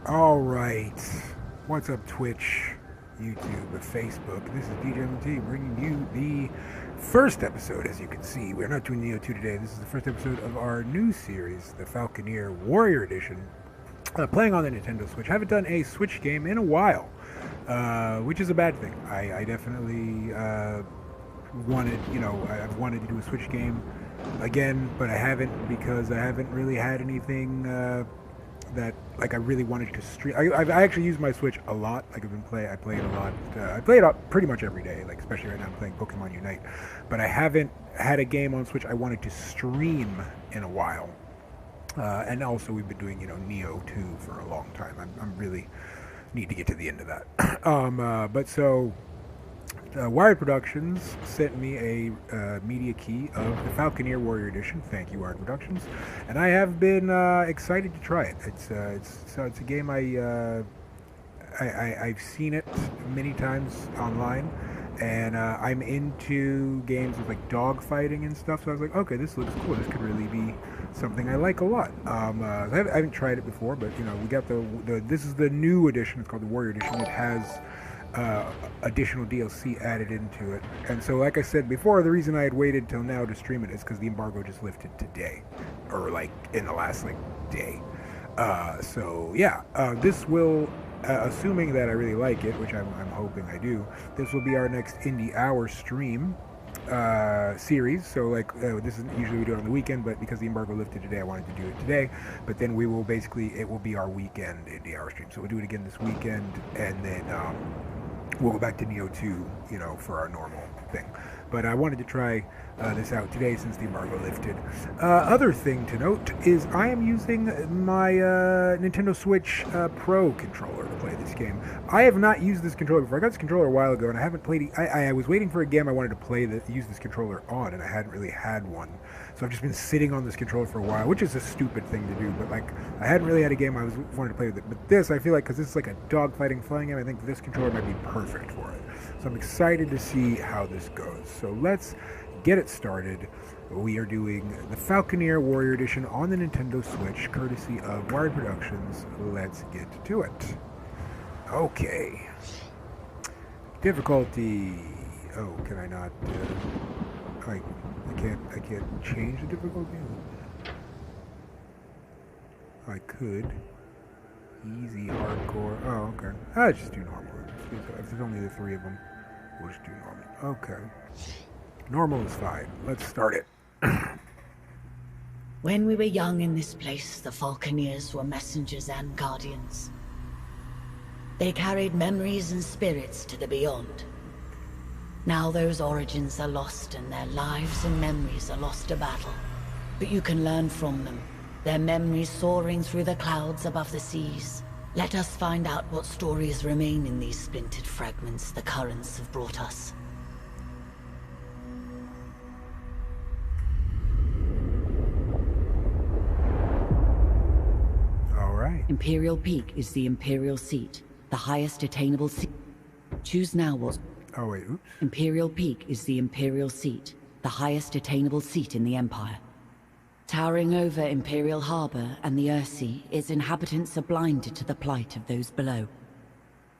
All right. What's up, Twitch, YouTube, and Facebook? This is DJMT bringing you the first episode. As you can see, we're not doing Neo 2 today. This is the first episode of our new series, the Falconeer Warrior Edition, playing on the Nintendo Switch. I haven't done a Switch game in a while, which is a bad thing. I definitely I've wanted to do a Switch game again, but I haven't because I haven't really had anything that like I really wanted to stream. I actually use my Switch a lot. Like I play it a lot. I play it up pretty much every day. Like especially right now, I'm playing Pokemon Unite. But I haven't had a game on Switch I wanted to stream in a while. And also we've been doing Neo 2 for a long time. I'm really need to get to the end of that. But so. Wired Productions sent me a media key of the Falconeer Warrior Edition. Thank you, Wired Productions, and I have been excited to try it. It's a game I've seen it many times online, and I'm into games with like dog fighting and stuff. So I was like, okay, this looks cool. This could really be something I like a lot. I haven't tried it before, but we got this is the new edition. It's called the Warrior Edition. It has additional DLC added into it. And so, like I said before, the reason I had waited till now to stream it is because the embargo just lifted today, or like in the last day. So yeah, this will, assuming that I really like it, which I'm hoping I do, this will be our next Indie Hour stream series. So like this is usually we do it on the weekend, but because the embargo lifted today, I wanted to do it today. But then it will be our weekend Indie Hour stream. So we'll do it again this weekend, and then we'll go back to Neo 2, for our normal thing. But I wanted to try this out today since the embargo lifted. Other thing to note is I am using my Nintendo Switch Pro controller to play this game. I have not used this controller before. I got this controller a while ago, and I haven't played it. I was waiting for a game I wanted to use this controller on, and I hadn't really had one. So I've just been sitting on this controller for a while, which is a stupid thing to do. But like, I hadn't really had a game I wanted to play with it. But this, I feel like, because this is like a dogfighting flying game, I think this controller might be perfect for it. So I'm excited to see how this goes. So let's get it started. We are doing the Falconeer Warrior Edition on the Nintendo Switch, courtesy of Wired Productions. Let's get to it. Okay. Difficulty. Oh, can I not? I can't change the difficulty. I could. Easy, hardcore. Oh, okay. I'll just do normal. If there's only the three of them, we'll just do normal. Okay. Normal is fine. Let's start it. When we were young in this place, the Falconeers were messengers and guardians. They carried memories and spirits to the beyond. Now those origins are lost and their lives and memories are lost to battle. But you can learn from them, their memories soaring through the clouds above the seas. Let us find out what stories remain in these splintered fragments the currents have brought us. All right. Imperial Peak is the Imperial seat, the highest attainable seat. Choose now what... Oh, wait, oops. Imperial Peak is the Imperial seat, the highest attainable seat in the Empire. Towering over Imperial Harbor and the Earthsea, its inhabitants are blinded to the plight of those below.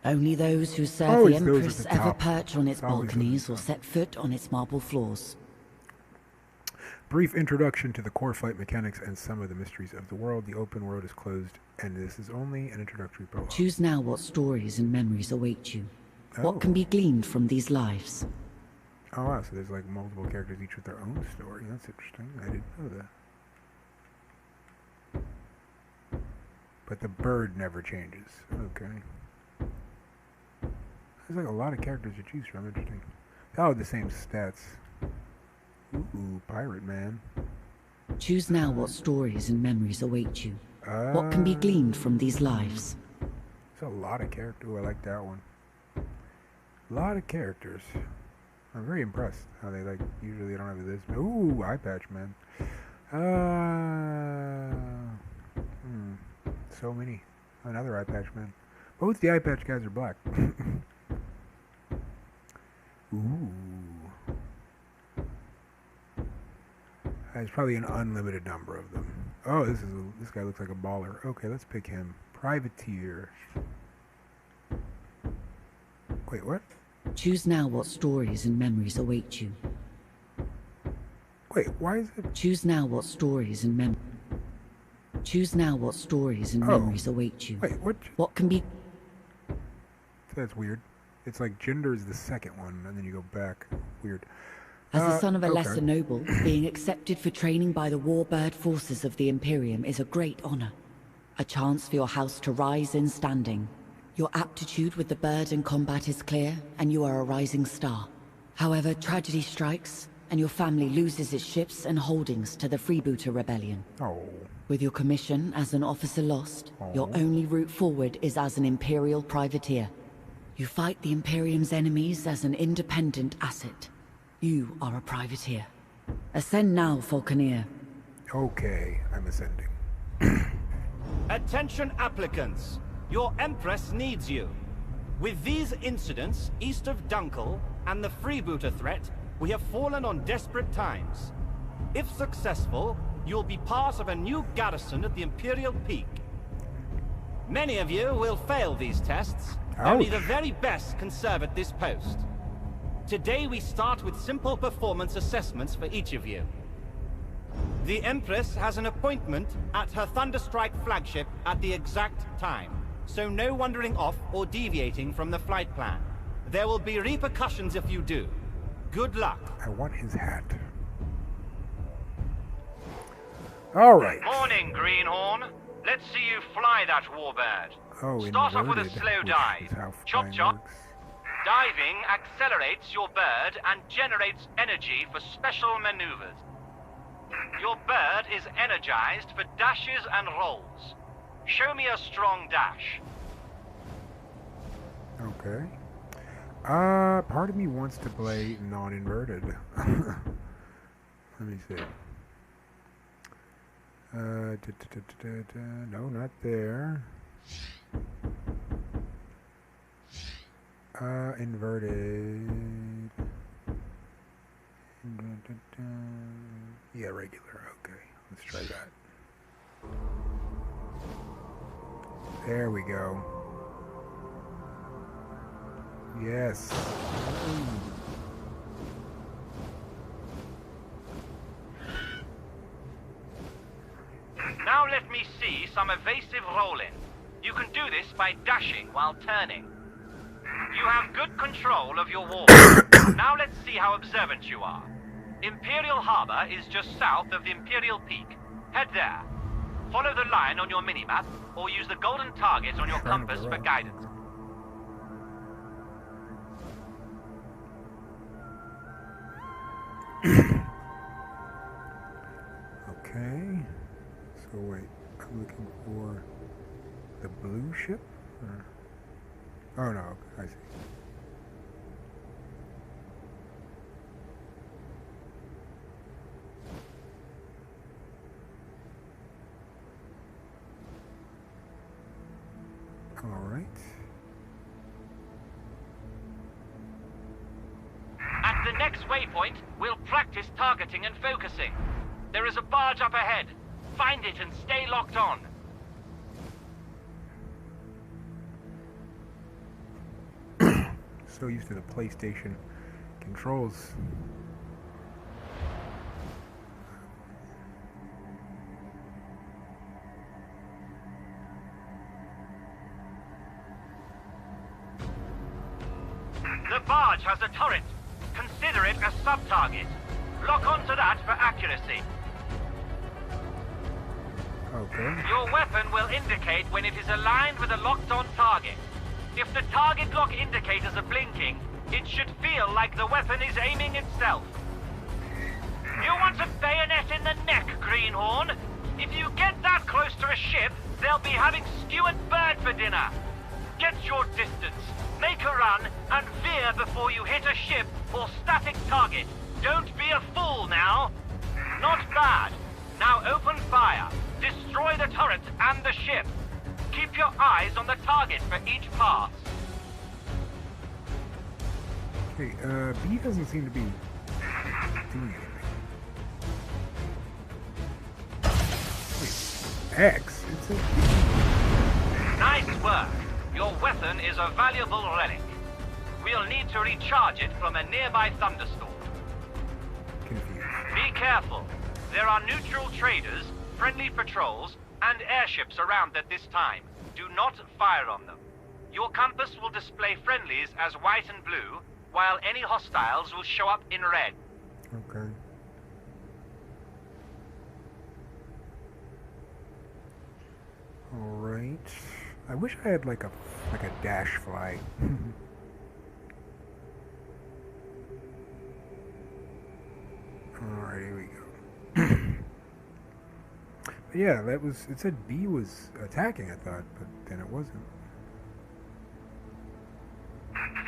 Only those who serve the Empress ever perch on its balconies or set foot on its marble floors. Brief introduction to the core flight mechanics and some of the mysteries of the world. The open world is closed, and this is only an introductory prologue. Choose now what stories and memories await you. What can be gleaned from these lives? Oh, wow, so there's like multiple characters, each with their own story. That's interesting. I didn't know that. But the bird never changes. Okay. There's like a lot of characters to choose from. Interesting. Oh, the same stats. Ooh, pirate man. Choose now what stories and memories await you. What can be gleaned from these lives? There's a lot of characters. Ooh, I like that one. A lot of characters. I'm very impressed how they usually don't have this. Ooh, eye patch man. So many. Another eye patch man. Both the eye patch guys are black. Ooh. There's probably an unlimited number of them. Oh, this guy looks like a baller. Okay, let's pick him. Privateer. Wait, what? Choose now what stories and memories await you. Wait, why is it? Choose now what stories and Choose now what stories and memories await you. Wait, what? What can be... That's weird. It's like gender is the second one, and then you go back. Weird. As the son of a okay. lesser noble, being accepted for training by the warbird forces of the Imperium is a great honor. A chance for your house to rise in standing. Your aptitude with the bird and combat is clear, and you are a rising star. However, tragedy strikes, and your family loses its ships and holdings to the Freebooter Rebellion. Oh. With your commission as an officer lost, your only route forward is as an Imperial privateer. You fight the Imperium's enemies as an independent asset. You are a privateer. Ascend now, Falconeer. Okay, I'm ascending. Attention applicants. Your Empress needs you. With these incidents east of Dunkel and the freebooter threat, we have fallen on desperate times. If successful, you'll be part of a new garrison at the Imperial Peak. Many of you will fail these tests. Ouch. Only the very best can serve at this post. Today we start with simple performance assessments for each of you. The Empress has an appointment at her Thunderstrike flagship at the exact time, so no wandering off or deviating from the flight plan. There will be repercussions if you do. Good luck. I want his hat. Alright. Morning, Greenhorn. Let's see you fly that warbird. Oh, Start off with a inverted, slow which dive. is how Chop flying chop. works. Diving accelerates your bird and generates energy for special maneuvers. Your bird is energized for dashes and rolls. Show me a strong dash. Okay. Part of me wants to play non-inverted. Let me see. No, not there. Inverted. Yeah, regular. Okay, let's try that. There we go. Yes. Now let me see some evasive rolling. You can do this by dashing while turning. You have good control of your warbird. Now let's see how observant you are. Imperial Harbor is just south of the Imperial Peak. Head there. Follow the line on your minimap, or use the golden target on your compass for guidance. Okay. So wait, I'm looking for the blue ship? Or... Oh no, I see. Alright. At the next waypoint, we'll practice targeting and focusing. There is a barge up ahead. Find it and stay locked on. So used to the PlayStation controls. The barge has a turret. Consider it a sub-target. Lock onto that for accuracy. Okay. Your weapon will indicate when it is aligned with a locked-on target. If the target lock indicators are blinking, it should feel like the weapon is aiming itself. You want a bayonet in the neck, Greenhorn? If you get that close to a ship, they'll be having skewered bird for dinner. Get your distance, make a run, and veer before you hit a ship or static target. Don't be a fool now. Not bad. Now open fire. Destroy the turret and the ship. Keep your eyes on the target for each pass. Okay, B doesn't seem to be doing anything. Wait, X? It's a... Nice work. Your weapon is a valuable relic. We'll need to recharge it from a nearby thunderstorm. Confused. Be careful. There are neutral traders, friendly patrols, and airships around at this time. Do not fire on them. Your compass will display friendlies as white and blue, while any hostiles will show up in red. Okay. All right. I wish I had like a dash fly. All right, here we go. Yeah, that was. It said B was attacking. I thought, but then it wasn't.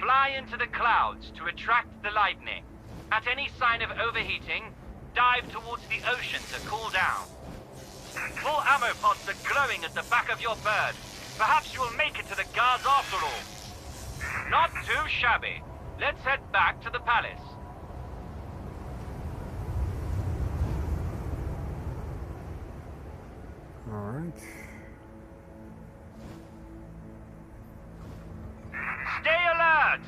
Fly into the clouds to attract the lightning. At any sign of overheating, dive towards the ocean to cool down. Full ammo pods are glowing at the back of your bird. Perhaps you'll make it to the guards after all. Not too shabby. Let's head back to the palace. All right. Stay alert!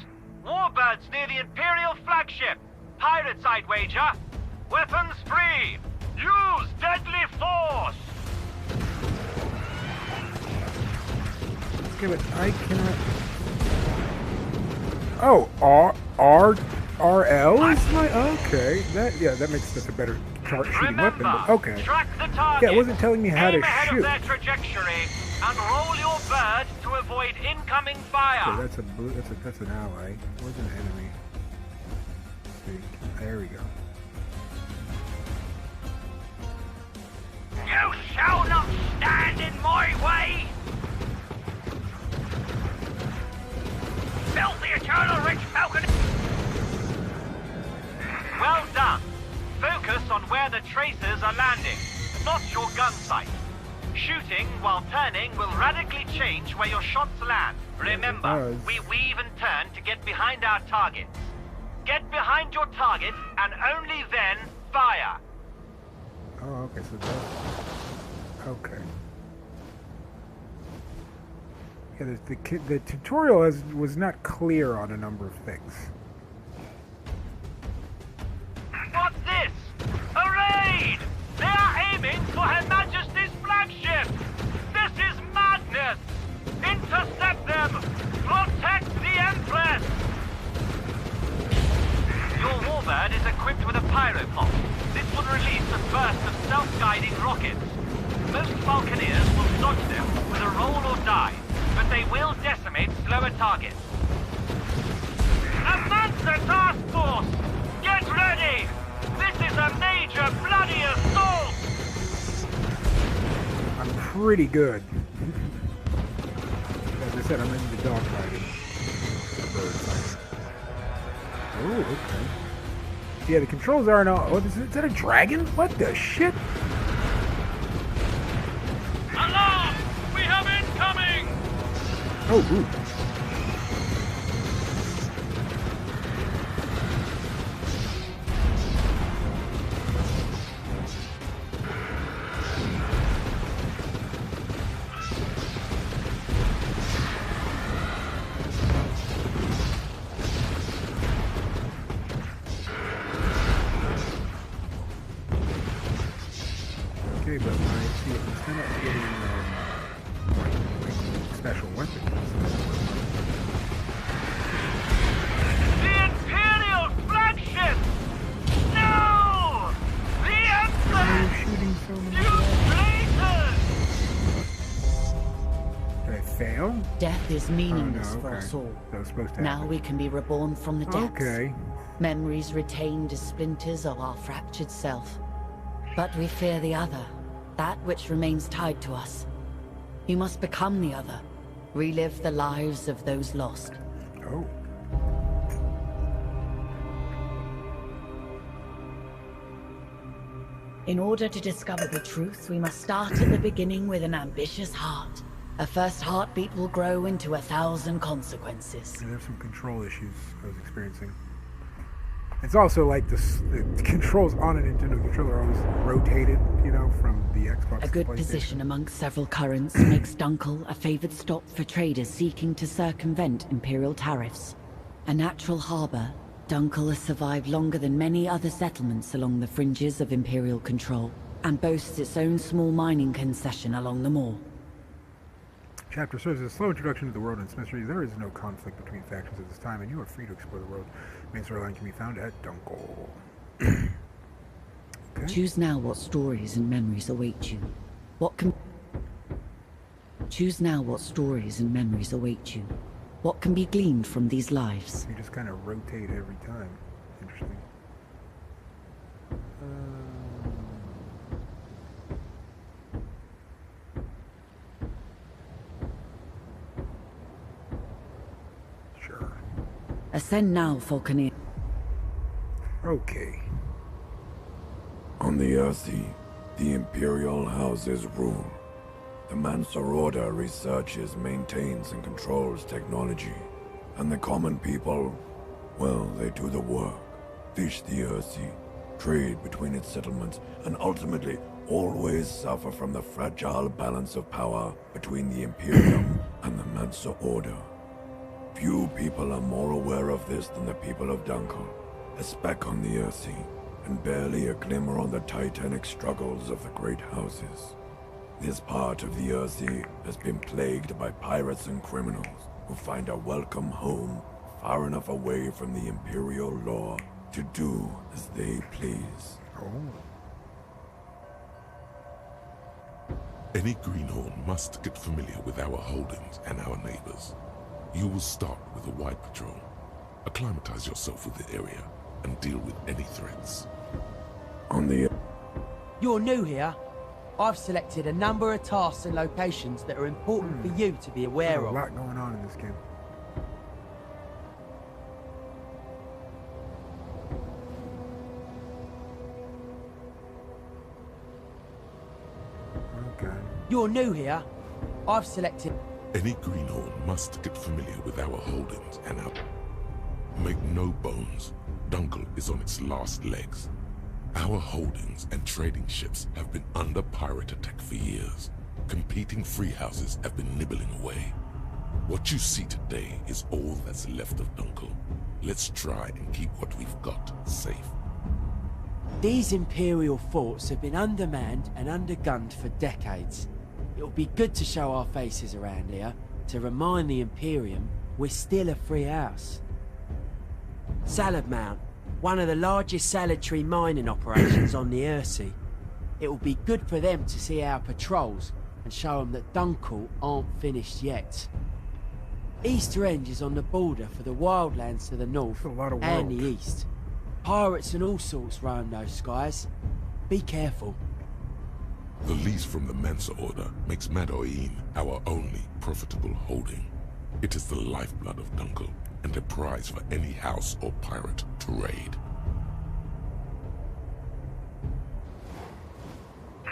Warbirds near the Imperial flagship. Pirates, I'd wager. Weapons free. Use deadly force! Okay, but I cannot. Oh, RL is my okay. That makes this a better shooting weapon. But okay. Track the target. Yeah, it wasn't telling me how to ahead shoot. Of their trajectory and roll your bird to avoid incoming fire. Okay, that's a blue. That's an ally. Where's an enemy? Let's see. There we go. You shall not stand in my way! Build the eternal rich Falconeer! Well done! Focus on where the tracers are landing, not your gun sight. Shooting while turning will radically change where your shots land. Remember, we weave and turn to get behind our targets. Get behind your target and only then fire! Oh, okay, so that... Okay. Yeah, the tutorial was not clear on a number of things. What's this? A raid! They are aiming for Her Majesty's flagship! This is madness! Intercept them! Protect the Empress! Your warbird is equipped with a pyropod. This will release a burst of self-guiding rockets. Most Falconeers will dodge them with a roll or dive, but they will decimate slower targets. A Mancer task force! Get ready! This is a major bloody assault! I'm pretty good. As I said, I'm into the dog fighting. Bird fighting. Oh, okay. Yeah, the controls aren't all... Oh, is that a dragon? What the shit? Alarm! We have incoming! Oh, ooh. Okay, but it's kind of getting special weapons. The Imperial flagship! No! The Emperor! Shooting so many. You traitors! Did I fail? Death is meaningless Oh, no, for okay. us all. That was supposed to Now happen. we can be reborn from the depths. Okay. Memories retained as splinters of our fractured self. But we fear the other, that which remains tied to us. You must become the other. Relive the lives of those lost. Oh. In order to discover the truth, we must start at the beginning with an ambitious heart. A first heartbeat will grow into 1,000 consequences. I have some control issues I was experiencing. It's also like the controls on a Nintendo controller are always rotated, from the Xbox A to good PlayStation. position amongst several currents makes Dunkel a favored stop for traders seeking to circumvent Imperial tariffs. A natural harbor, Dunkel has survived longer than many other settlements along the fringes of Imperial control, and boasts its own small mining concession along the moor. Chapter serves as a slow introduction to the world and its mysteries. There is no conflict between factions at this time, and you are free to explore the world. Main storyline can be found at Dunkel. Okay. Choose now what stories and memories await you. Choose now what stories and memories await you. What can be gleaned from these lives? You just kind of rotate every time. Interesting. Sure. Ascend now, Falconeer. Okay. On the Earthy, the Imperial houses rule. The Mansa Order researches, maintains, and controls technology. And the common people, well, they do the work. Fish the Earthy, trade between its settlements, and ultimately always suffer from the fragile balance of power between the Imperium and the Mansa Order. Few people are more aware of this than the people of Dunkel, a speck on the Earthy, and barely a glimmer on the titanic struggles of the great houses. This part of the Earthy has been plagued by pirates and criminals who find a welcome home far enough away from the Imperial law to do as they please. Any greenhorn must get familiar with our holdings and our neighbors. You will start with a wide patrol. Acclimatize yourself with the area and deal with any threats. On the... You're new here. I've selected a number of tasks and locations that are important for you to be aware There's a of. lot going on in this game. Okay. You're new here. I've selected... Any greenhorn must get familiar with our holdings and our... Make no bones, Dunkel is on its last legs. Our holdings and trading ships have been under pirate attack for years. Competing free houses have been nibbling away. What you see today is all that's left of Dunkel. Let's try and keep what we've got safe. These Imperial forts have been undermanned and undergunned for decades. It'll be good to show our faces around here, to remind the Imperium we're still a free house. Salad Mount, one of the largest salad tree mining operations on the Earthsea. It will be good for them to see our patrols and show them that Dunkel aren't finished yet. Easter End is on the border for the wildlands to the north That's a lot of and world. the east. Pirates and all sorts roam those skies. Be careful. The lease from the Mansa Order makes Madoin our only profitable holding. It is the lifeblood of Dunkel and a prize for any house or pirate to raid.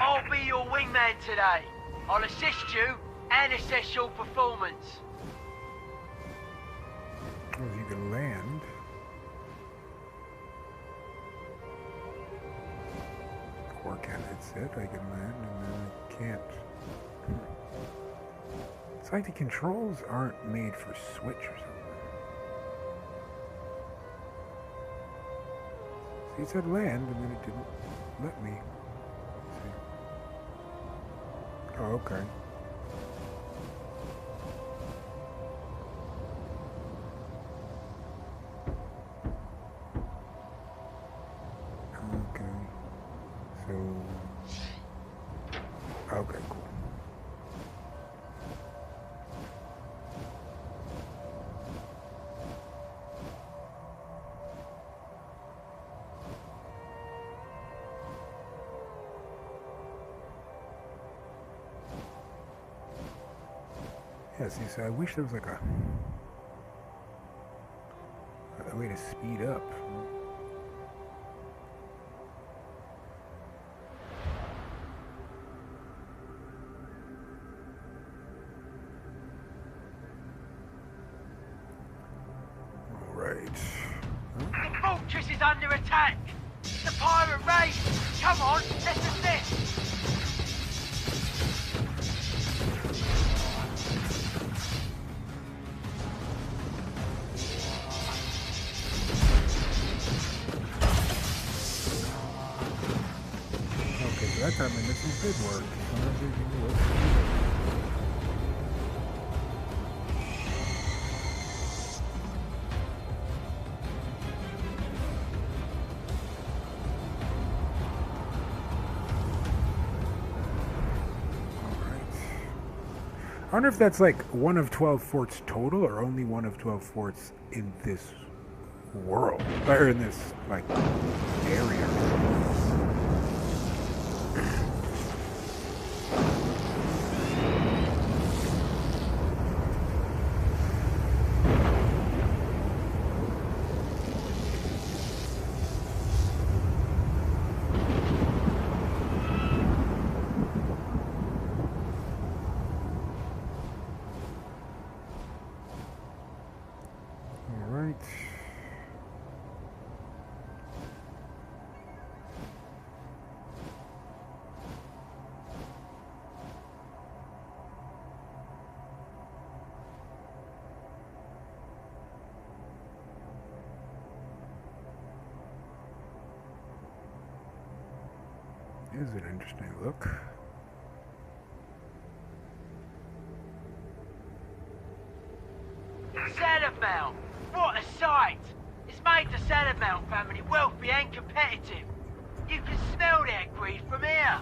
I'll be your wingman today. I'll assist you and assess your performance. Oh, you can land. Core candidate said I can land, and then I can't. It's like the controls aren't made for Switch or something. See, it said land, and then it didn't let me. Let's see. Oh, okay. Okay. So... Okay, cool. Yeah, see, so I wish there was like a way to speed up. All right. Huh? fortress is under attack. The pirate raid. Come on, let's assist. Okay, so that time my missiles did work. I wonder if that's like one of 12 forts total, or only one of 12 forts in this world, or in this like area. Is an interesting look. Sanibel! What a sight! It's made the Sanibel family wealthy and competitive. You can smell their greed from here.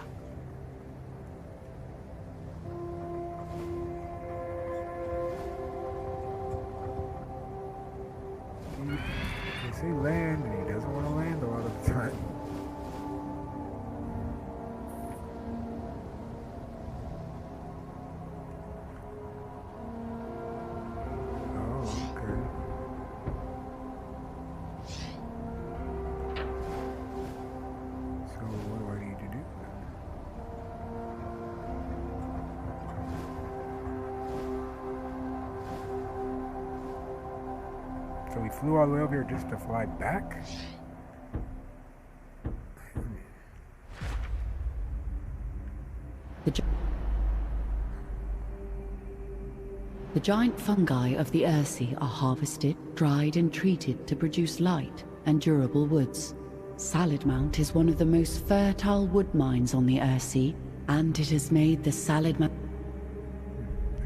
They say land, and he doesn't want to land a lot of the time. So we flew all the way over here just to fly back? The giant fungi of the Earthsea are harvested, dried and treated to produce light and durable woods. Salad Mount is one of the most fertile wood mines on the Earthsea, and it has made the Salad Mount...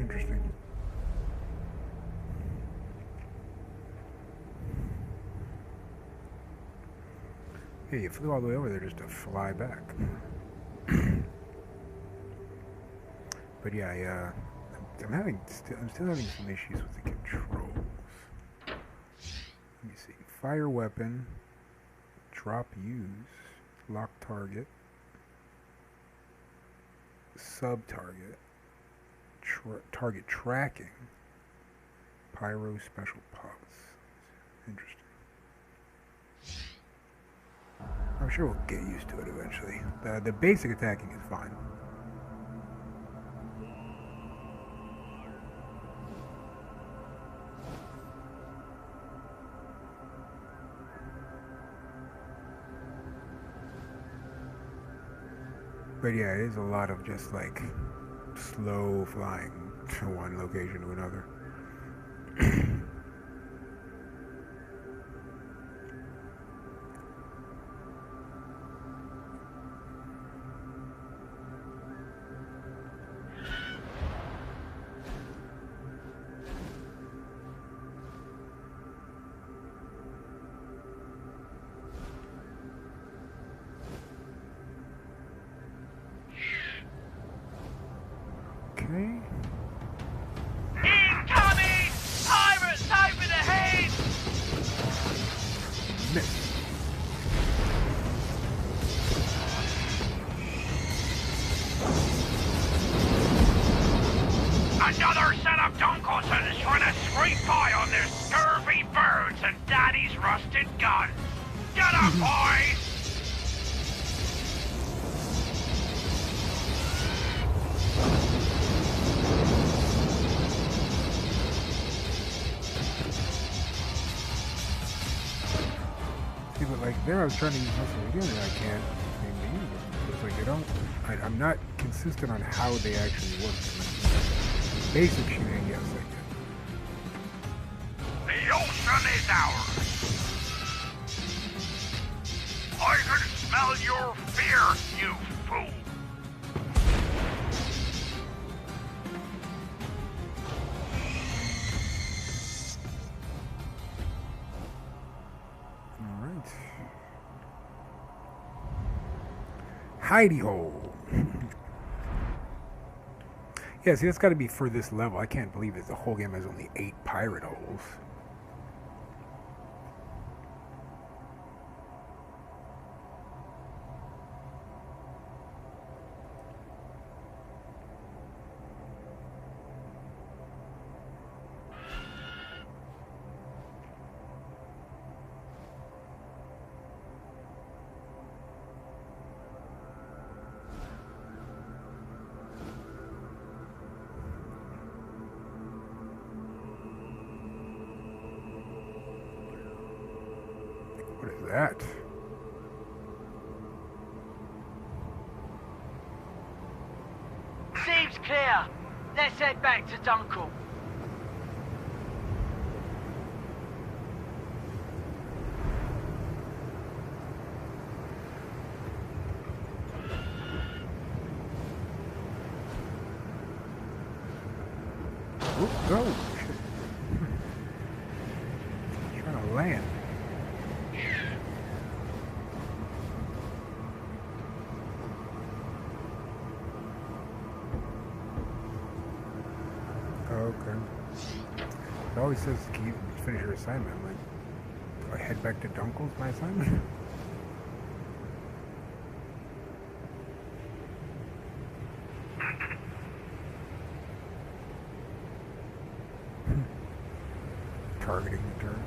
Interesting. Yeah, you flew all the way over there just to fly back. But yeah, I'm still having some issues with the controls. Let me see. Fire weapon, drop use, lock target, sub target, target tracking, pyro special pulse. Interesting. I'm sure we'll get used to it eventually. The basic attacking is fine. But yeah, it is a lot of just like slow flying to one location to another. Okay. Incoming! Pirates over the head! Miss. Another set of Dunkelson trying to scrape by on their scurvy birds and Daddy's rusted gun. Get up, boys! there I was trying to use muscle again, and I can't seem to use them. So it's like they don't. I'm not consistent on how they actually work. Basic shooting, yes, I can. The ocean is ours. I can smell your fear, you fool. Alright. Hidey hole. Yeah, see, that's got to be for this level. I can't believe that the whole game has only 8 pirate holes. What is that? Seems clear. Let's head back to Dunkel. Oh, go! Trying to land. Okay. It always says keep finish your assignment. Like, do I head back to Dunkel's my assignment? Targeting the turret.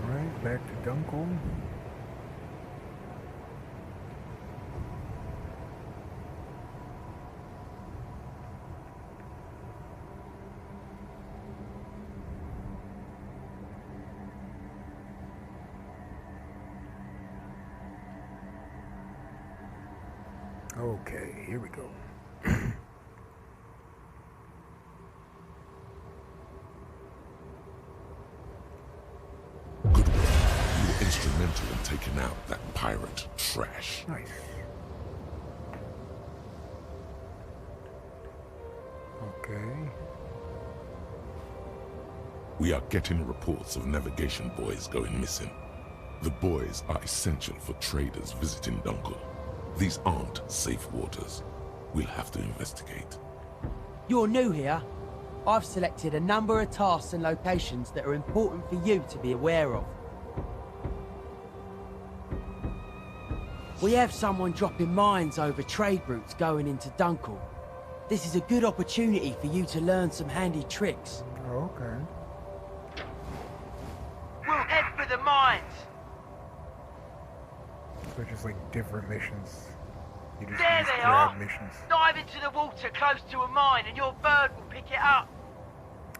Alright, back to Dunkel. Okay, here we go. Good work. You were instrumental in taking out that pirate trash. Nice. Okay. We are getting reports of navigation buoys going missing. The buoys are essential for traders visiting Dunkel. These aren't safe waters. We'll have to investigate. You're new here. I've selected a number of tasks and locations that are important for you to be aware of. We have someone dropping mines over trade routes going into Dunkel. This is a good opportunity for you to learn some handy tricks. Oh, okay. We'll head for the mines. So it's just like different missions. You just There use they grab are. missions. Dive into the water close to a mine and your bird will pick it up.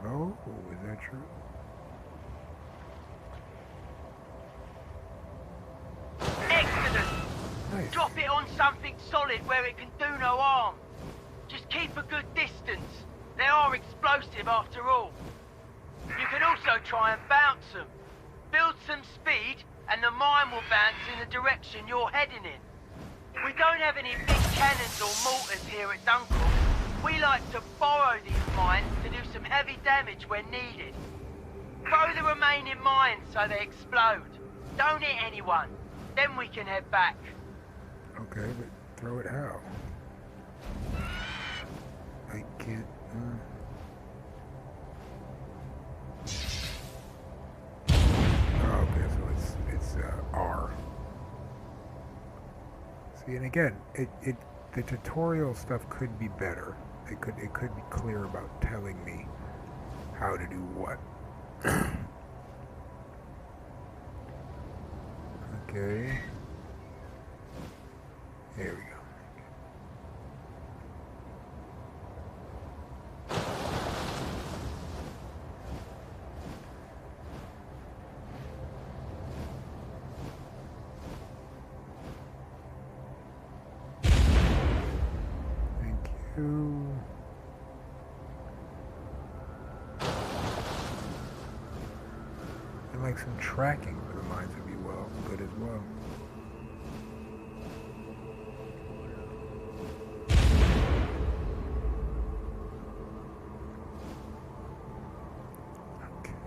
Oh, is that true? Excellent. Nice. Drop it on something solid where it can do no harm. Just keep a good distance. They are explosive after all. You can also try and bounce them. Build some speed and the mine will bounce in the direction you're heading in. We don't have any big cannons or mortars here at Dunkel. We like to borrow these mines to do some heavy damage when needed. Throw the remaining mines so they explode. Don't hit anyone. Then we can head back. Okay, but throw it how? I can't. Oh, okay, so it's R. See, and again, the tutorial stuff could be better. It could be clear about telling me how to do what. Okay. There we go. Thank you. And like some tracking for the mines would be good as well.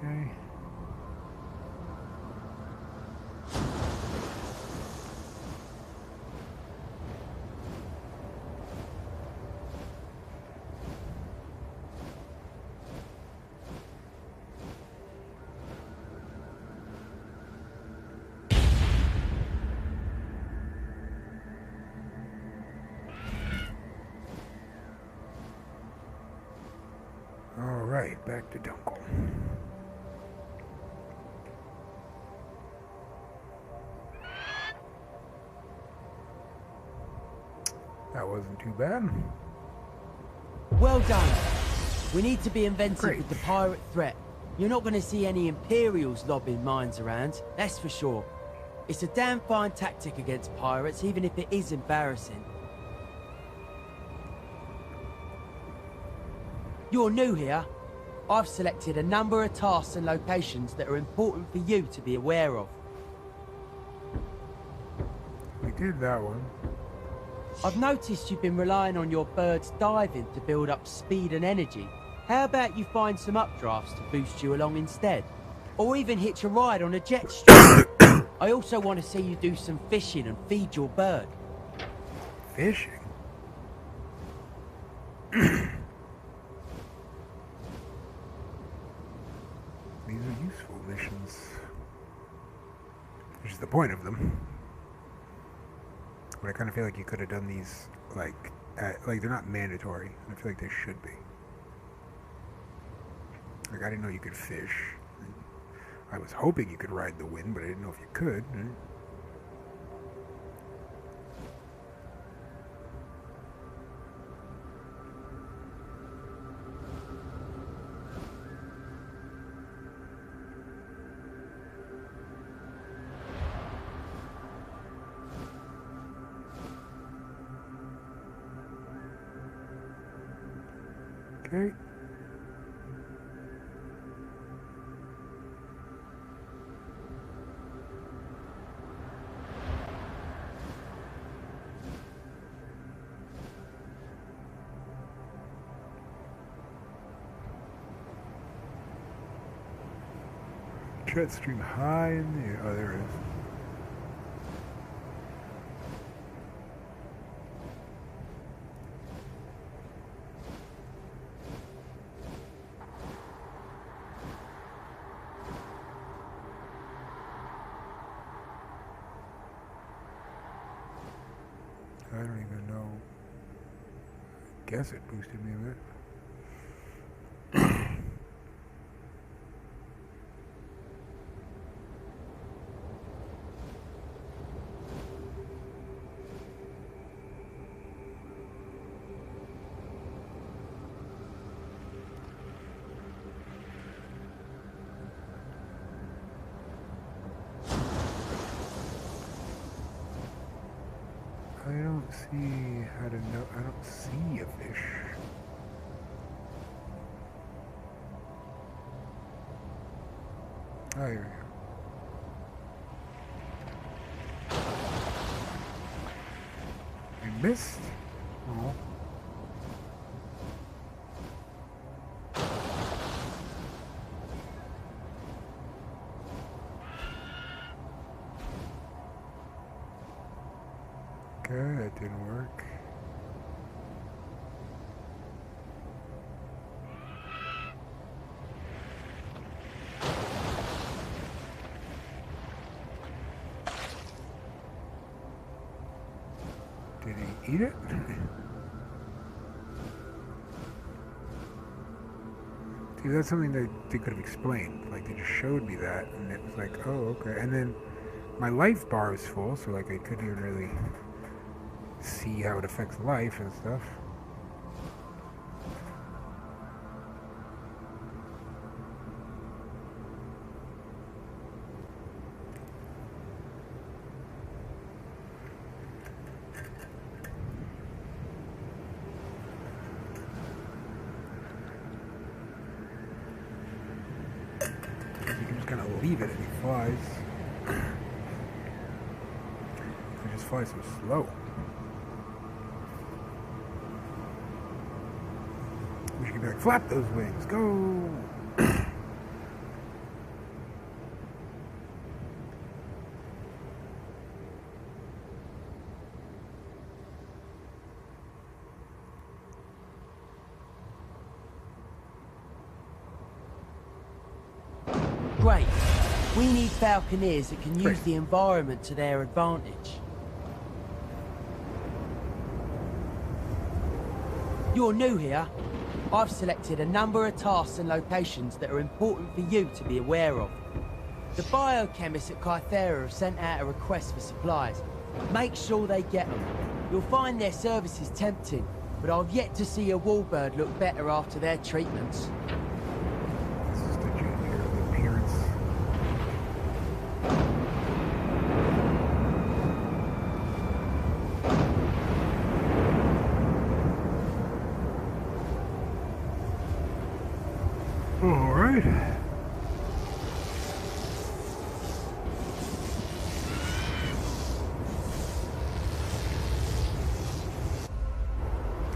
Okay. All right, back to Dunkel. That wasn't too bad. Well done. We need to be inventive Great. with the pirate threat. You're not going to see any Imperials lobbing mines around, that's for sure. It's a damn fine tactic against pirates, even if it is embarrassing. You're new here. I've selected a number of tasks and locations that are important for you to be aware of. We did that one. I've noticed you've been relying on your birds diving to build up speed and energy. How about you find some updrafts to boost you along instead? Or even hitch a ride on a jet stream. I also want to see you do some fishing and feed your bird. Fishing? These are useful missions. Which is the point of them. But I kind of feel like you could have done these, like they're not mandatory. And I feel like they should be. Like, I didn't know you could fish. I was hoping you could ride the wind, but I didn't know if you could. Right? Okay. Jet stream high in the air. Oh, there it is. I don't even know. I guess it boosted me a bit. I don't see how to know. I don't see a fish. Oh, here we go. We missed. Oh. Okay, that didn't work. Did he eat it? See, that's something that they could have explained. Like, they just showed me that, and it was like, oh, okay. And then My life bar is full, so like I couldn't even really see how it affects life and stuff. You can just kind of leave it and he flies. He just flies so slow. We should be like, flap those wings, go! Great. We need Falconeers that can use the environment to their advantage. You're new here. I've selected a number of tasks and locations that are important for you to be aware of. The biochemists at Kythera have sent out a request for supplies. Make sure they get them. You'll find their services tempting, but I've yet to see a warbird look better after their treatments. This is the junior appearance. All right.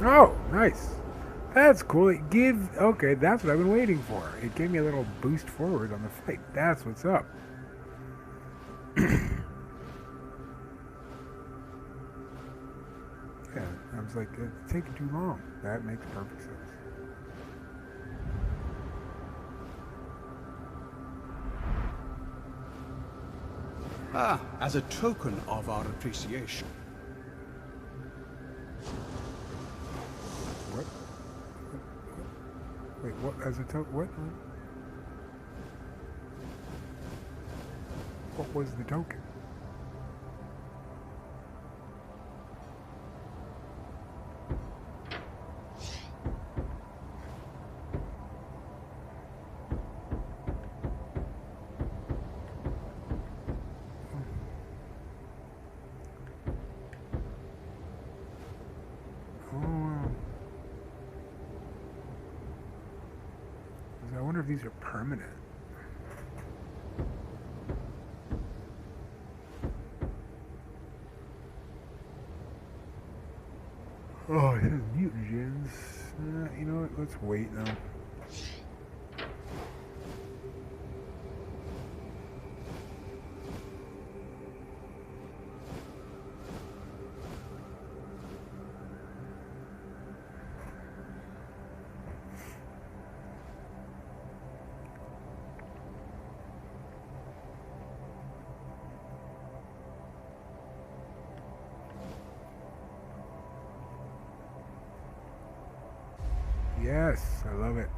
Oh, nice. That's cool. Okay, that's what I've been waiting for. It gave me a little boost forward on the fight. That's what's up. Yeah, I was like, it's taking too long. That makes perfect sense. Ah, as a token of our appreciation. What? Wait, what? As a token? What? What was the token? I wonder if these are permanent. Oh, it says mutagens. You know what? Let's wait now. Yes, I love it.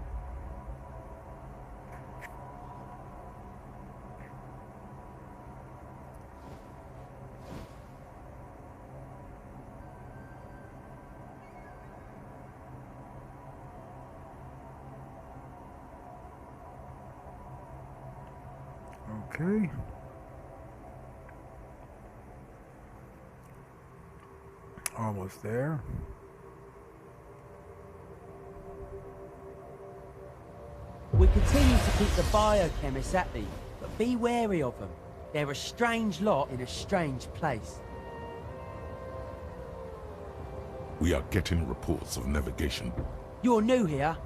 Okay. Almost there. We continue to keep the biochemists at me, but be wary of them. They're a strange lot in a strange place. We are getting reports of navigation. You're new here.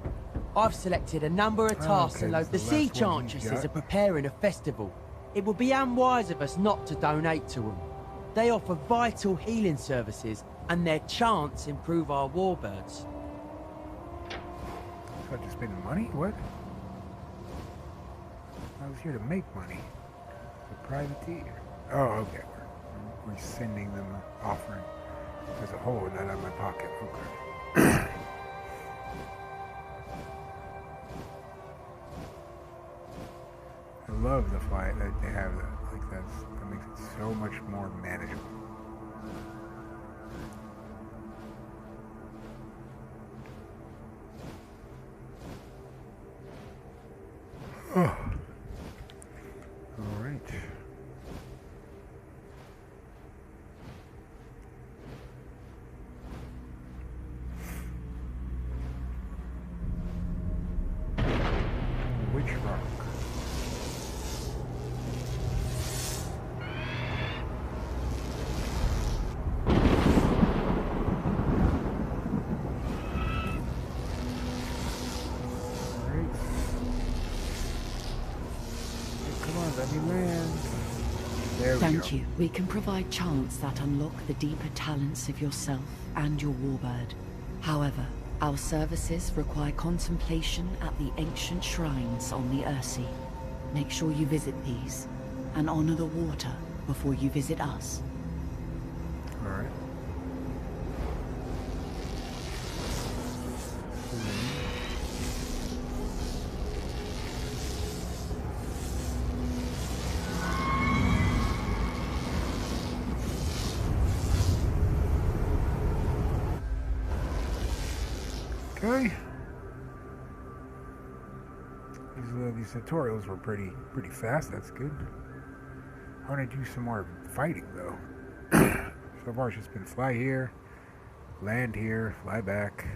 I've selected a number of tasks okay, and that's the the sea last one you chantresses got. are preparing a festival. It would be unwise of us not to donate to them. They offer vital healing services, and their chants improve our warbirds. So I just spending money? What? I was here to make money. A privateer. Oh, okay. We're sending them an offering as a whole, not out of my pocket. Okay. I love the flight that they have, like the That makes it so much more manageable. Oh. All right. Which rock? Let me land. There we go. Thank you. We can provide chants that unlock the deeper talents of yourself and your warbird. However, our services require contemplation at the ancient shrines on the Ursi. Make sure you visit these, and honor the water before you visit us. All right. Okay. These tutorials were pretty fast. That's good. I want to do some more fighting though. So far, it's just been fly here, land here, fly back.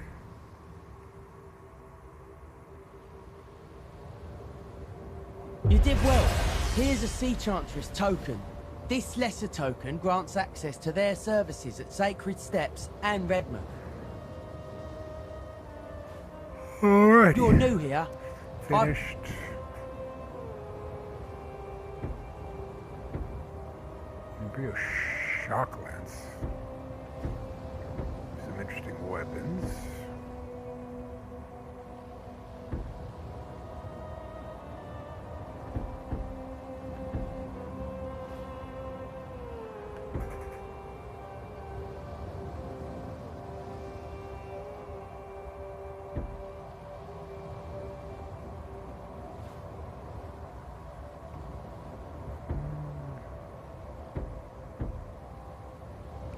You did well. Here's a Sea Chantress token. This lesser token grants access to their services at Sacred Steps and Redmond. Alright. You're new here. Finished. Imperial Shock Lance. Some interesting weapons.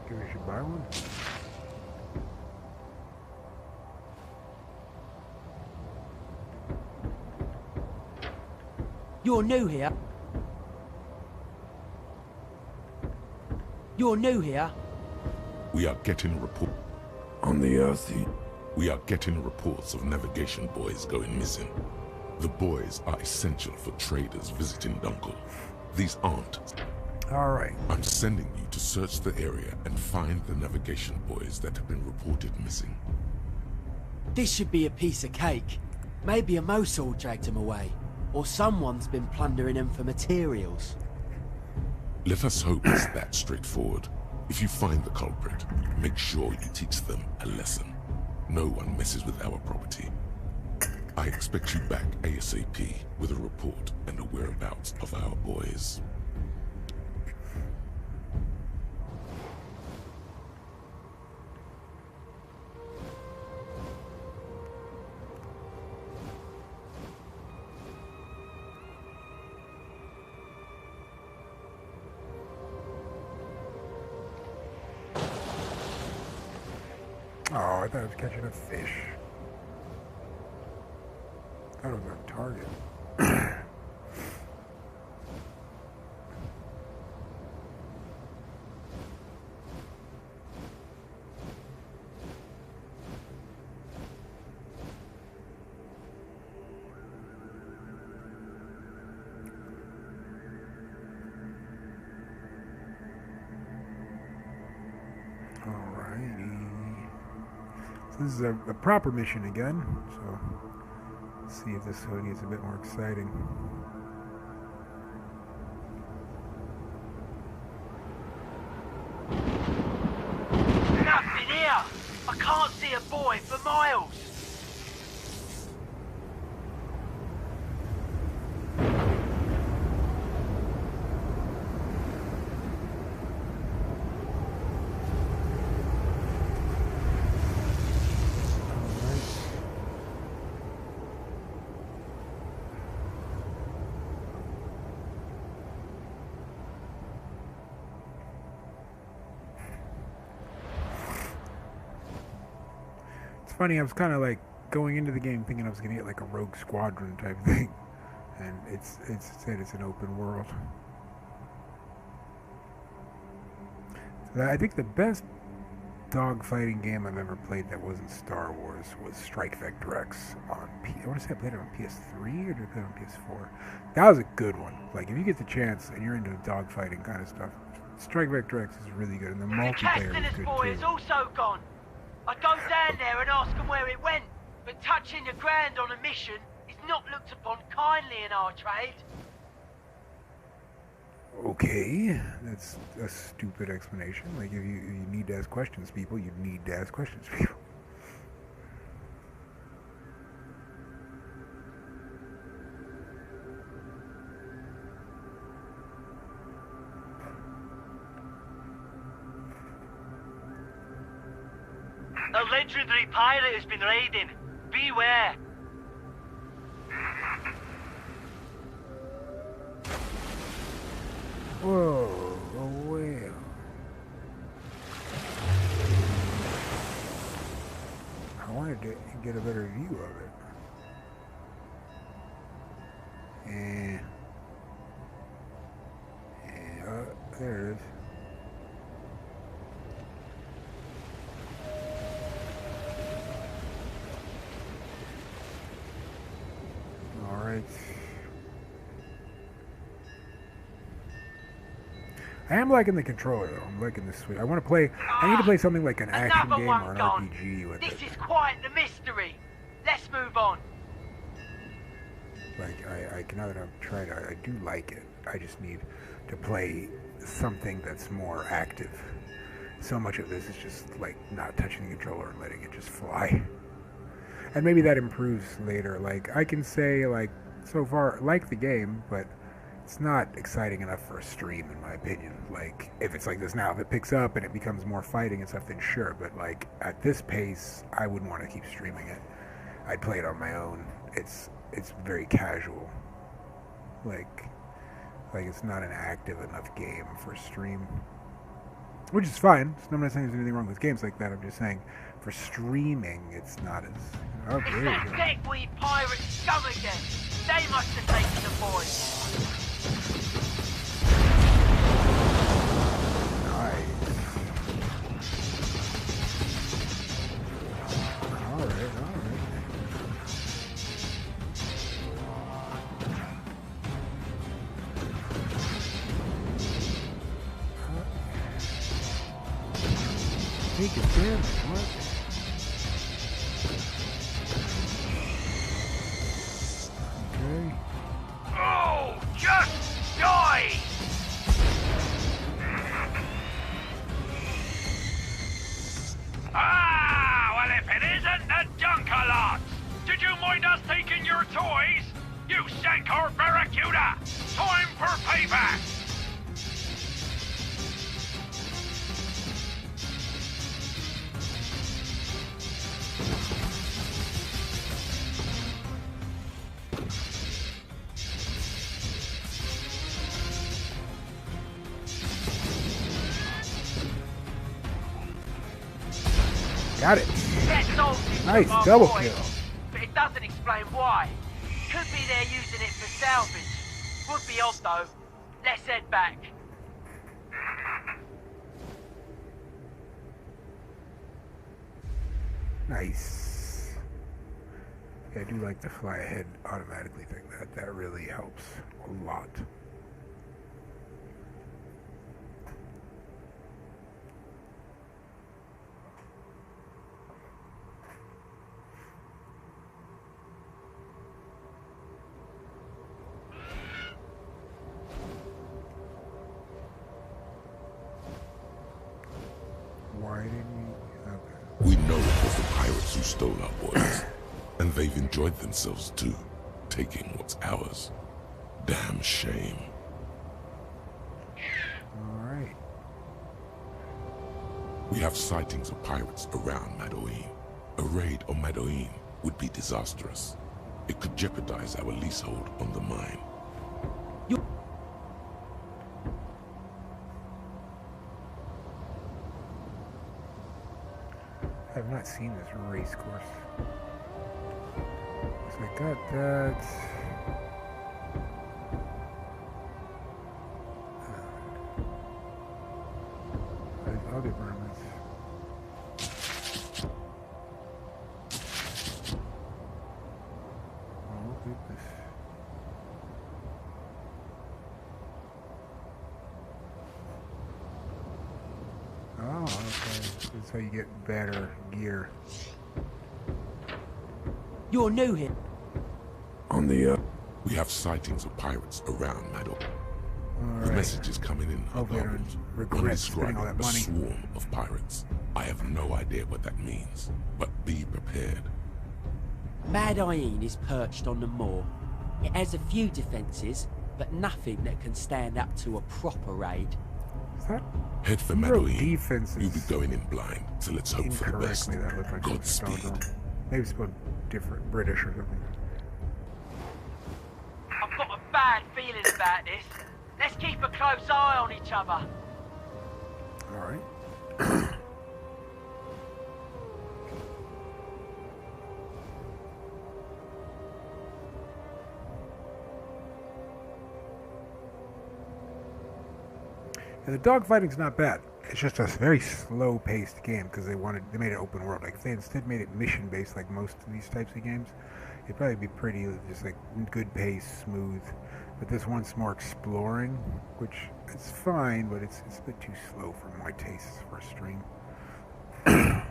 Maybe we should buy one. You're new here. You're new here. We are getting report. On the Earthy, We are getting reports of navigation buoys going missing. The buoys are essential for traders visiting Dunkel. These aren't. Alright. I'm sending you to search the area and find the navigation buoys that have been reported missing. This should be a piece of cake. Maybe a Mosul dragged him away. Or someone's been plundering him for materials. Let us hope it's that straightforward. If you find the culprit, make sure you teach them a lesson. No one messes with our property. I expect you back ASAP with a report and the whereabouts of our boys. Oh, I thought I was catching a fish. I thought it was a target. This is a proper mission again, so let's see if this hoodie is a bit more exciting. Nothing here! I can't see a boy for miles! funny. I was kind of like going into the game thinking I was gonna get like a Rogue Squadron type thing, and it's said it's an open world. So I think the best dogfighting game I've ever played that wasn't Star Wars was Strike Vector X on I want to say I played it on PS3 or did I play it on PS4? That was a good one. Like if you get the chance and you're into dogfighting kind of stuff, Strike Vector X is really good, and the multiplayer is good boy too. is also gone. I'd go down there and ask him where it went, but touching the ground on a mission is not looked upon kindly in our trade. Okay, that's a stupid explanation. Like, if you need to ask questions, people, you need to ask questions, people. A legendary pirate has been raiding. Beware. Whoa, a whale. I wanted to get a better view of it. There it is. Alright. I am liking the controller though. I'm liking the Switch. I want to play. I need to play something like an action game or an RPG with this it. This is quite the mystery. Let's move on. Like now that I've tried it, I do like it. I just need to play something that's more active. So much of this is just like not touching the controller and letting it just fly. And maybe that improves later. Like I can say like so far like the game, but it's not exciting enough for a stream, in my opinion. Like, if it's like this now, if it picks up and it becomes more fighting and stuff, then sure. But, like, at this pace, I wouldn't want to keep streaming it. I'd play it on my own. It's very casual. Like it's not an active enough game for stream. Which is fine. I'm not saying there's anything wrong with games like that. I'm just saying, for streaming, it's not as... Oh, It's there that we go. dickweed pirate scum again. They must have taken the boys. Taking damage, what? Okay. Oh, just die! Ah, well if it isn't the Junkalot! Did you mind us taking your toys? You sank our Barracuda! Time for payback! Got it. Nice, double kill. But it doesn't explain why. Could be they're using it for salvage. Would be odd though. Let's head back. Nice. Yeah, I do like the fly ahead automatically thing. That really helps a lot. Why didn't we? Okay. We know it was the pirates who stole our boys. And they've enjoyed themselves too, taking what's ours. Damn shame. Alright. We have sightings of pirates around Madoin. A raid on Madoin would be disastrous. It could jeopardize our leasehold on the mine. I've not seen this race course. So I got that. There's other vermins. Oh goodness. Oh, okay. That's how you get better gear. You're new here. On the We have sightings of pirates around Meadow. The Alright. messages coming in are Hopefully I don't garbled, regret only spending all describing that a money. swarm of pirates. I have no idea what that means, but be prepared. Mad Iene is perched on the moor. It has a few defences, but nothing that can stand up to a proper raid. Is that Head for who Meadow. wrote defenses You'll be going in blind, so let's hope for the best. incorrectly? That looked like it was spelled Godspeed. wrong. Maybe it's spelled different, British or something. I've got a bad feeling about this. Let's keep a close eye on each other. Alright. And the dogfighting's not bad. It's just a very slow-paced game because they made it open world. Like if they instead made it mission-based, like most of these types of games, it'd probably be pretty just like good pace, smooth. But this one's more exploring, which is fine, but it's a bit too slow for my tastes for a stream. I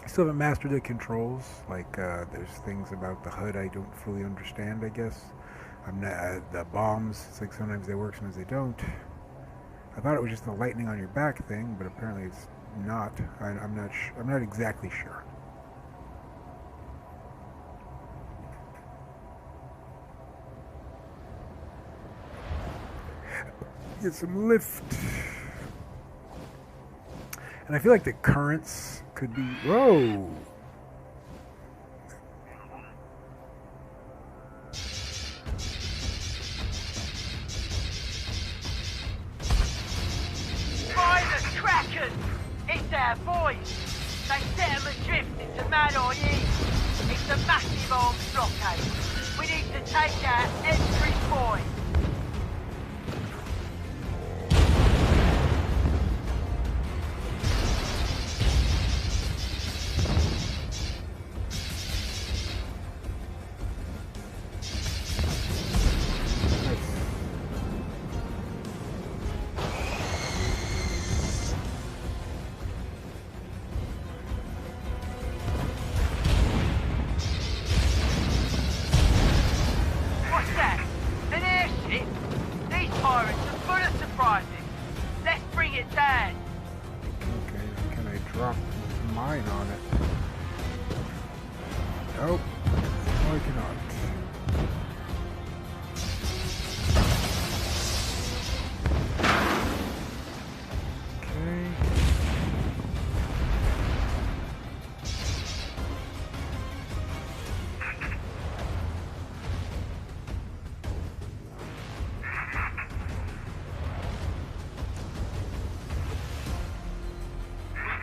still haven't mastered the controls. Like there's things about the HUD I don't fully understand. I guess I'm not the bombs. It's like sometimes they work, sometimes they don't. I thought it was just the lightning on your back thing, but apparently it's not. I'm not. I'm not exactly sure. Get some lift, and I feel like the currents could be. Whoa. It's our boys. They set them adrift into Mad Iene. It's a massive armed blockade. We need to take out every boy.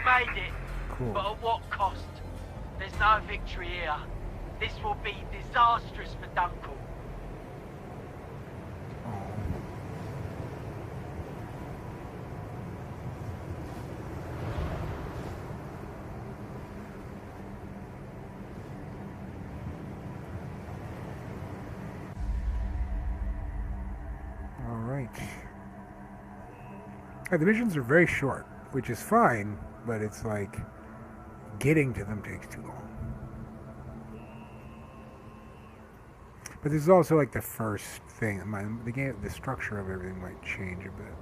Made it, Cool. but at what cost? There's no victory here. This will be disastrous for Dunkel. All right. The missions are very short, which is fine, but it's like getting to them takes too long. But this is also like the first thing. The game, the structure of everything might change a bit.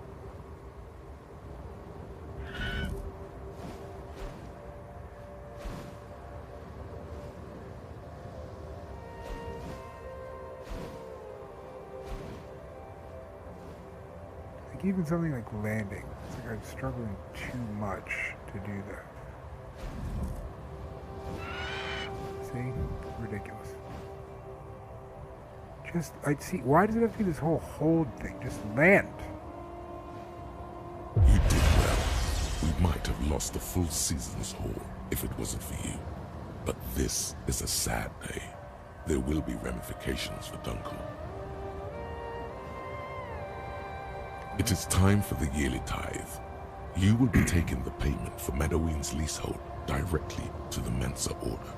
Like even something like landing, it's like I'm struggling too much to do that. See? Ridiculous. Just, I'd see, why does it have to be this whole hold thing? Just land. You did well. We've might have lost the full season's haul if it wasn't for you. But this is a sad day. There will be ramifications for Dunkel. It is time for the yearly tithe. You will be taking the payment for Madoween's leasehold directly to the Mensa Order.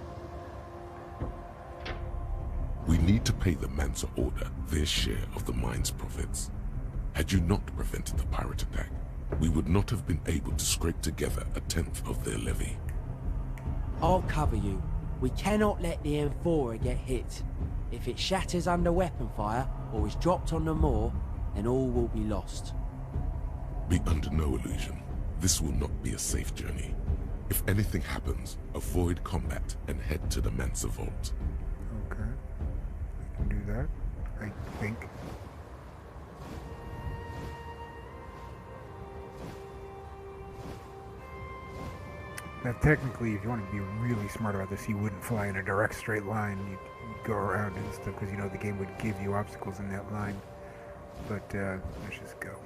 We need to pay the Mensa Order their share of the mine's profits. Had you not prevented the pirate attack, we would not have been able to scrape together 1/10 of their levy. I'll cover you. We cannot let the M4 get hit. If it shatters under weapon fire or is dropped on the moor, then all will be lost. Be under no illusion. This will not be a safe journey. If anything happens, avoid combat and head to the Mensa Vault. Okay. I can do that, I think. Now, technically, if you want to be really smart about this, you wouldn't fly in a direct straight line. You'd go around and stuff, because, you know, the game would give you obstacles in that line. But, let's just go.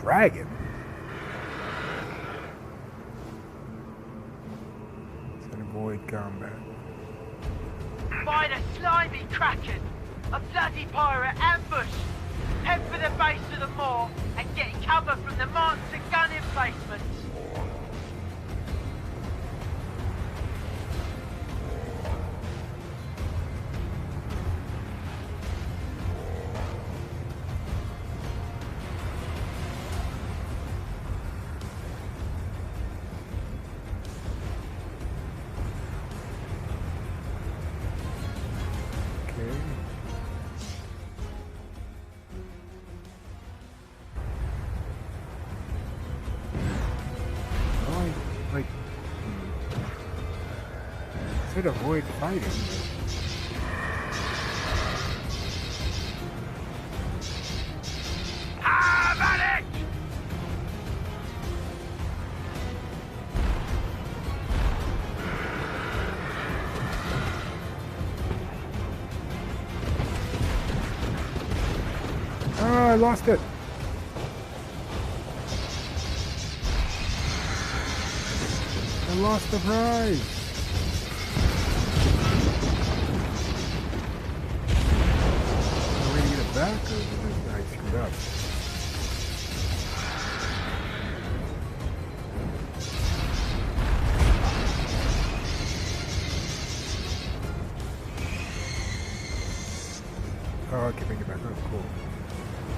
Dragon? Let's avoid combat. By the slimy kraken! A bloody pirate ambush! Head for the base of the moor and get cover from the monster gun emplacements! Should avoid fighting. Have at it! Ah, I lost it. I lost the prize. Back, or I screwed up? Oh, I can bring it back. Oh, cool.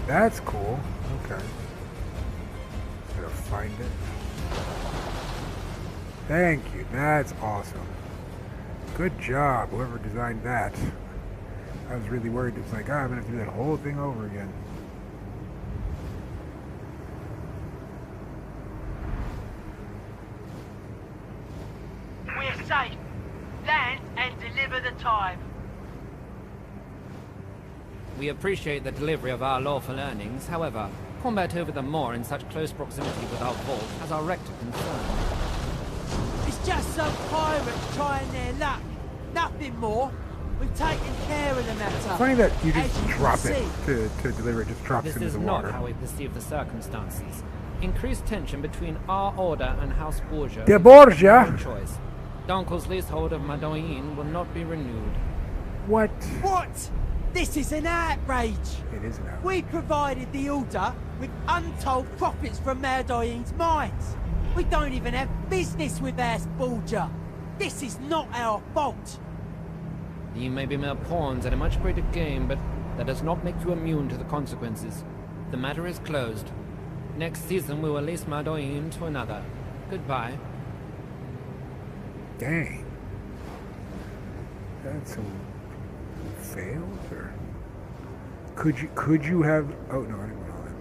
That's cool. Okay. Gotta find it. Thank you. That's awesome. Good job, whoever designed that. I was really worried. It's like, I'm going to have to do that whole thing over again. We're safe. Land and deliver the time. We appreciate the delivery of our lawful earnings. However, combat over the moor in such close proximity with our vault has our rector concerned. It's just some pirates trying their luck. Nothing more. We've taken care of the matter. Funny that you just drop it to deliver it, just drops into the water. This is not how we perceive the circumstances. Increased tension between our order and House Borgia. The Borgia? No choice. Dunkel's leasehold of Madoween will not be renewed. What? What? This is an outrage. It is an outrage. We provided the order with untold profits from Madoween's mines. We don't even have business with House Borgia. This is not our fault. You may be mere pawns at a much greater game, but that does not make you immune to the consequences. The matter is closed. Next season we will lease Madoween to another. Goodbye. Dang. That's a failed, or... Could you have? Oh no, I didn't know that.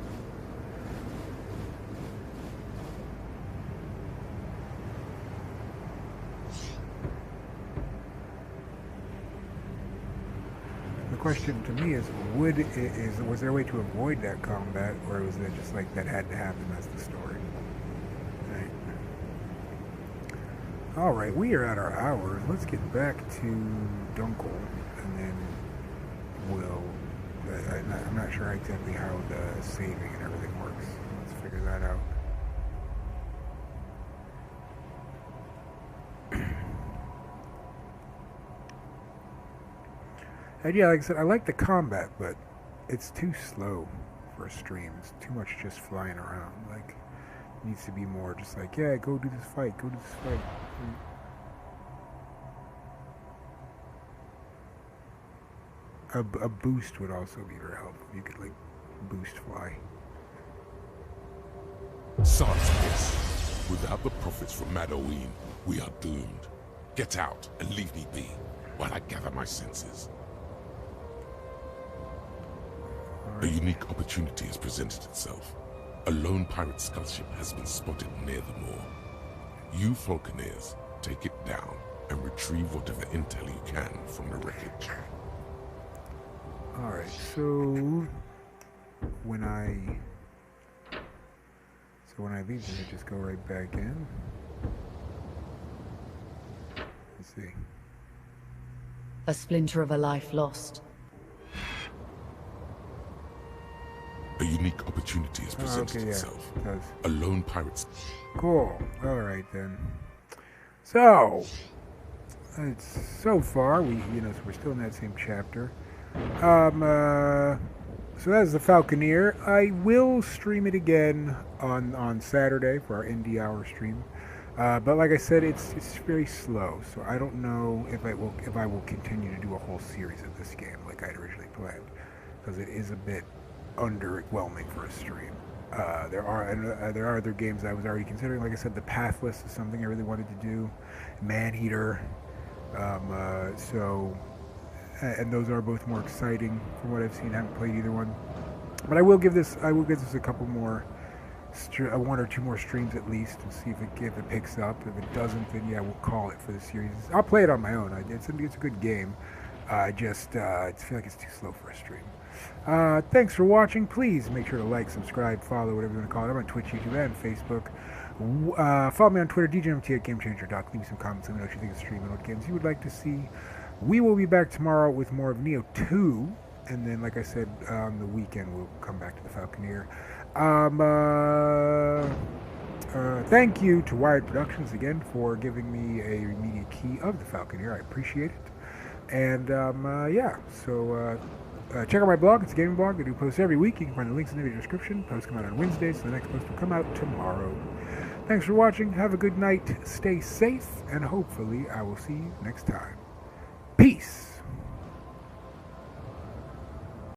The question to me is, was there a way to avoid that combat, or was it just like that had to happen? That's the story. Right. All right, we are at our hours. Let's get back to Dunkel, and then we'll. I'm not sure exactly how the saving and everything works. Let's figure that out. And yeah, like I said, I like the combat, but it's too slow for a stream. It's too much just flying around. Like, it needs to be more just like, yeah, go do this fight, go do this fight. A boost would also be very helpful. You could, like, boost fly. Sans this. Without the profits from Madoween, we are doomed. Get out and leave me be, while I gather my senses. A unique opportunity has presented itself. A lone pirate skullship has been spotted near the moor. You Falconeers, take it down and retrieve whatever intel you can from the wreckage. Alright, so when I leave, does it just go right back in? Let's see. A splinter of a life lost. A unique opportunity has presented itself. A lone pirate. Cool. Alright then. So so far so we're still in that same chapter. So that's the Falconeer. I will stream it again on Saturday for our Indie Hour stream. But like I said, it's very slow, so I don't know if I will continue to do a whole series of this game like I'd originally planned, because it is a bit underwhelming for a stream. There are other games I was already considering. Like I said, the Pathless is something I really wanted to do. Maneater. And those are both more exciting from what I've seen. I haven't played either one, but I will give this a couple more, one or two more streams at least, and see if it picks up. If it doesn't, then yeah, we'll call it for the series. I'll play it on my own. It's a good game. I feel like it's too slow for a stream. Thanks for watching. Please make sure to like, subscribe, follow, whatever you want to call it. I'm on Twitch, YouTube, and Facebook. Follow me on Twitter, DJMT at GameChanger.com. Leave me some comments. Let me know what you think of the stream and what games you would like to see. We will be back tomorrow with more of Neo 2, and then, like I said, on the weekend we'll come back to the Falconeer. Thank you to Wired Productions again for giving me a media key of the Falconeer. I appreciate it. And yeah, so check out my blog. It's a gaming blog. I do posts every week. You can find the links in the video description. Posts come out on Wednesdays, so the next post will come out tomorrow. Thanks for watching. Have a good night. Stay safe, and hopefully I will see you next time. Peace.